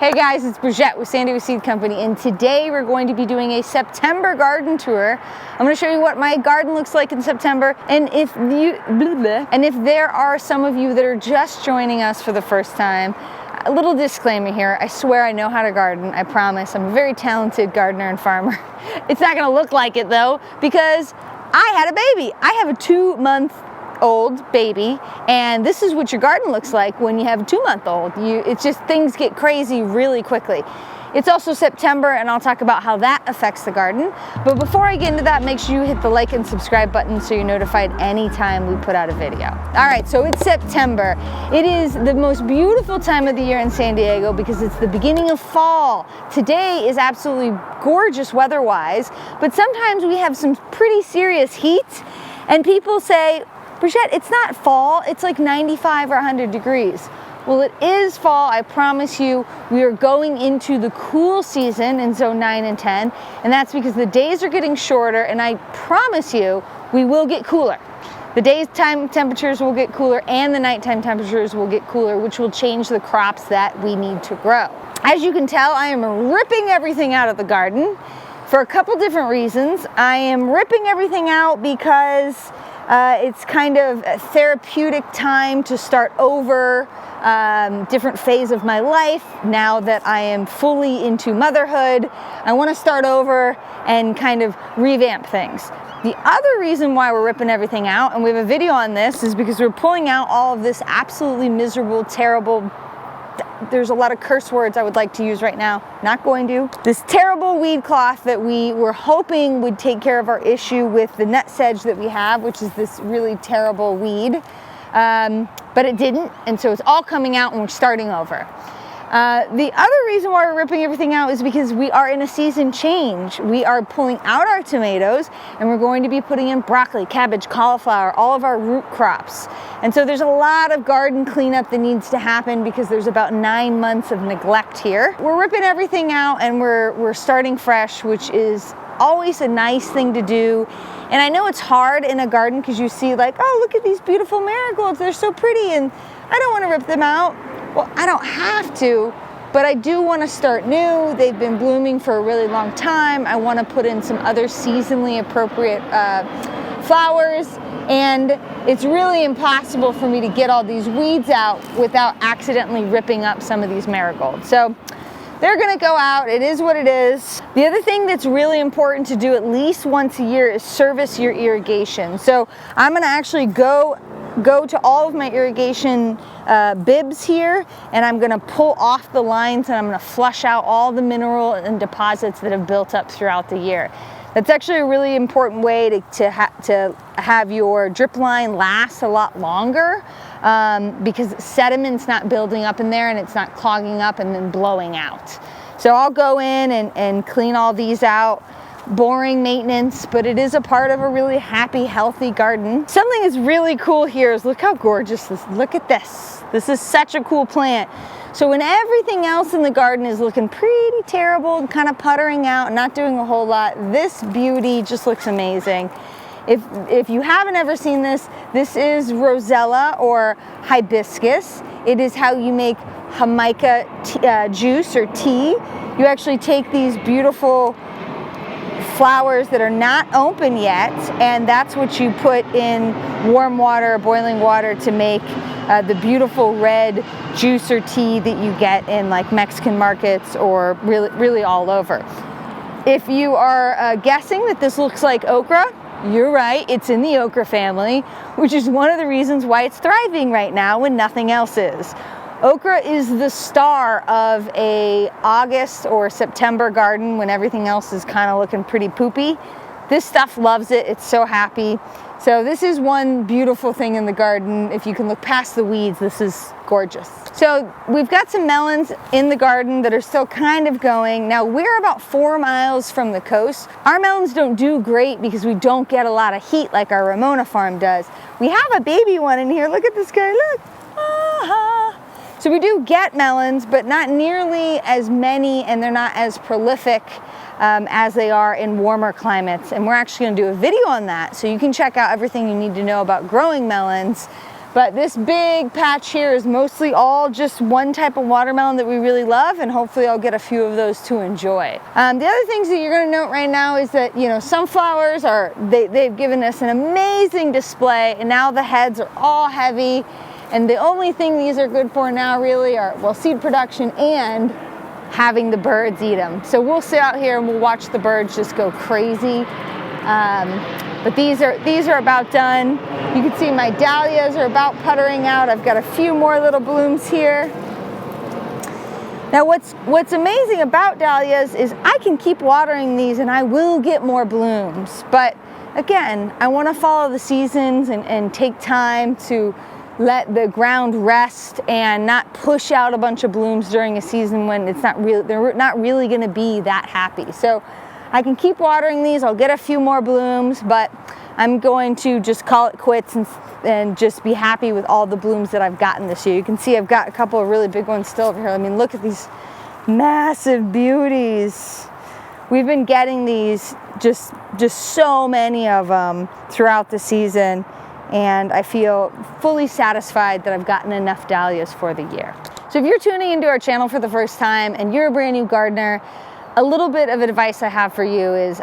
Hey guys, it's Bridget with San Diego Seed Company, and today we're going to be doing a September garden tour. I'm going to show you what my garden looks like in September, and if there are some of you that are just joining us for the first time, a little disclaimer here. I swear I know how to garden, I promise. I'm a very talented gardener and farmer. It's not going to look like it though, because I had a baby. I have a 2-month-old baby, and this is what your garden looks like when you have a 2-month-old. It's just things get crazy really quickly. It's also September, and I'll talk about how that affects the garden. But before I get into that, make sure you hit the like and subscribe button so you're notified anytime we put out a video. All right, so it's September. It is the most beautiful time of the year in San Diego because it's the beginning of fall. Today is absolutely gorgeous weather-wise, but sometimes we have some pretty serious heat, and people say, Bridget, it's not fall, it's like 95 or 100 degrees. Well, it is fall, I promise you. We are going into the cool season in zone 9 and 10, and that's because the days are getting shorter, and I promise you, we will get cooler. The daytime temperatures will get cooler, and the nighttime temperatures will get cooler, which will change the crops that we need to grow. As you can tell, I am ripping everything out of the garden for a couple different reasons. I am ripping everything out because it's kind of a therapeutic time to start over, different phase of my life. Now that I am fully into motherhood, I want to start over and kind of revamp things. The other reason why we're ripping everything out, and we have a video on this, is because we're pulling out all of this absolutely miserable, terrible, there's a lot of curse words I would like to use right now, not going to. This terrible weed cloth that we were hoping would take care of our issue with the nut sedge that we have, which is this really terrible weed, but it didn't, and so it's all coming out and we're starting over. The other reason why we're ripping everything out is because we are in a season change. We are pulling out our tomatoes, and we're going to be putting in broccoli, cabbage, cauliflower, all of our root crops. And so there's a lot of garden cleanup that needs to happen because there's about 9 months of neglect here. We're ripping everything out and we're starting fresh, which is always a nice thing to do. And I know it's hard in a garden because you see like, oh, look at these beautiful marigolds, they're so pretty, and I don't want to rip them out. Well, I don't have to, but I do want to start new. They've been blooming for a really long time. I want to put in some other seasonally appropriate flowers, and it's really impossible for me to get all these weeds out without accidentally ripping up some of these marigolds. So they're gonna go out, it is what it is. The other thing that's really important to do at least once a year is service your irrigation. So I'm gonna actually go to all of my irrigation bibs here, and I'm gonna pull off the lines, and I'm gonna flush out all the mineral and deposits that have built up throughout the year. That's actually a really important way to have your drip line last a lot longer, because sediment's not building up in there and it's not clogging up and then blowing out. So I'll go in and clean all these out. Boring maintenance, but it is a part of a really happy, healthy garden. Something that's really cool here is look how gorgeous this, look at this. This is such a cool plant. So when everything else in the garden is looking pretty terrible and kind of puttering out, not doing a whole lot, this beauty just looks amazing. If you haven't ever seen this, this is Rosella or Hibiscus. It is how you make Jamaica juice or tea. You actually take these beautiful flowers that are not open yet, and that's what you put in warm water, boiling water, to make the beautiful red juice or tea that you get in like Mexican markets or really all over. If you are guessing that this looks like okra, you're right, it's in the okra family, which is one of the reasons why it's thriving right now when nothing else is. Okra is the star of a August or September garden when everything else is kind of looking pretty poopy. This stuff loves it, it's so happy. So this is one beautiful thing in the garden. If you can look past the weeds, this is gorgeous. So we've got some melons in the garden that are still kind of going. Now we're about 4 miles from the coast. Our melons don't do great because we don't get a lot of heat like our Ramona farm does. We have a baby one in here, look at this guy, look. Ah-ha. So we do get melons, but not nearly as many, and they're not as prolific as they are in warmer climates. And we're actually gonna do a video on that, so you can check out everything you need to know about growing melons But this big patch here is mostly all just one type of watermelon that we really love, and hopefully I'll get a few of those to enjoy. The other things that you're gonna note right now is that, sunflowers they've given us an amazing display, and now the heads are all heavy, and the only thing these are good for now really are, well, seed production and having the birds eat them. So we'll sit out here and we'll watch the birds just go crazy. But these are about done. You can see my dahlias are about puttering out. I've got a few more little blooms here. Now what's amazing about dahlias is I can keep watering these and I will get more blooms. But again, I want to follow the seasons and take time to let the ground rest and not push out a bunch of blooms during a season when they're not really going to be that happy. So I can keep watering these, I'll get a few more blooms, but I'm going to just call it quits and just be happy with all the blooms that I've gotten this year. You can see I've got a couple of really big ones still over here. I mean, look at these massive beauties. We've been getting these, just so many of them throughout the season, and I feel fully satisfied that I've gotten enough dahlias for the year. So if you're tuning into our channel for the first time and you're a brand new gardener, a little bit of advice I have for you is,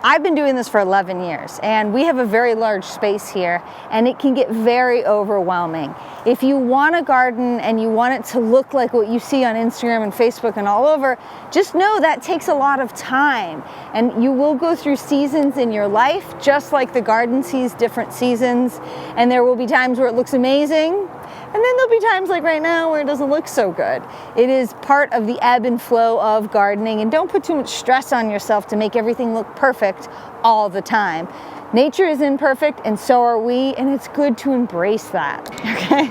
I've been doing this for 11 years and we have a very large space here and it can get very overwhelming. If you want a garden and you want it to look like what you see on Instagram and Facebook and all over, just know that takes a lot of time, and you will go through seasons in your life just like the garden sees different seasons, and there will be times where it looks amazing. And then there'll be times like right now where it doesn't look so good. It is part of the ebb and flow of gardening, and don't put too much stress on yourself to make everything look perfect all the time. Nature is imperfect and so are we, and it's good to embrace that, okay?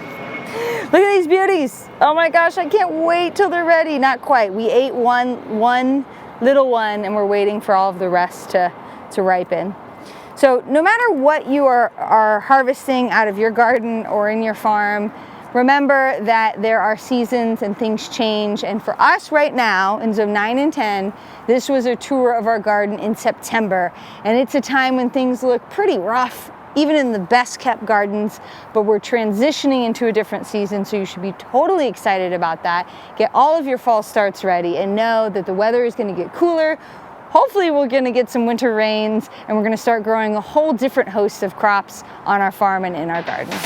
Look at these beauties. Oh my gosh, I can't wait till they're ready. Not quite. We ate one little one and we're waiting for all of the rest to ripen. So no matter what you are harvesting out of your garden or in your farm, remember that there are seasons and things change. And for us right now, in zone 9 and 10, this was a tour of our garden in September. And it's a time when things look pretty rough, even in the best kept gardens, but we're transitioning into a different season, so you should be totally excited about that. Get all of your fall starts ready and know that the weather is going to get cooler. Hopefully we're going to get some winter rains and we're going to start growing a whole different host of crops on our farm and in our garden.